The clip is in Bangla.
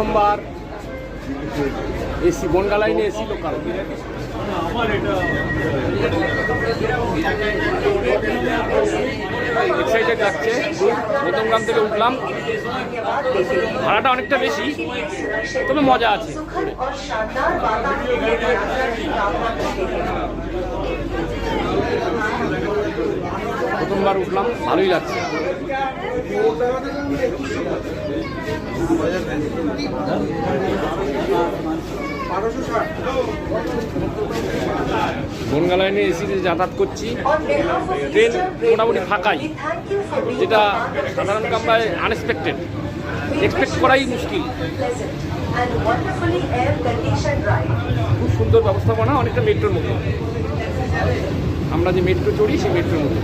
প্রথমবার এসি বনগা লাইনে এসি লোকাল। এক্সাইটেড লাগছে। নতুনগ্রাম থেকে উঠলাম, ভাড়াটা অনেকটা বেশি, তবে মজা আছে। প্রথমবার উঠলাম, ভালোই লাগছে। বনগা লাইনে এসিতে যাতায়াত করছি। ট্রেন মোটামুটি ফাঁকাই, যেটা সাধারণত আমরা আনএক্সপেক্টেড, এক্সপেক্ট করাই মুশকিল। খুব সুন্দর ব্যবস্থাপনা, অনেকটা মেট্রোর মতো। আমরা যে মেট্রো চড়ি সেই মেট্রোর মতো।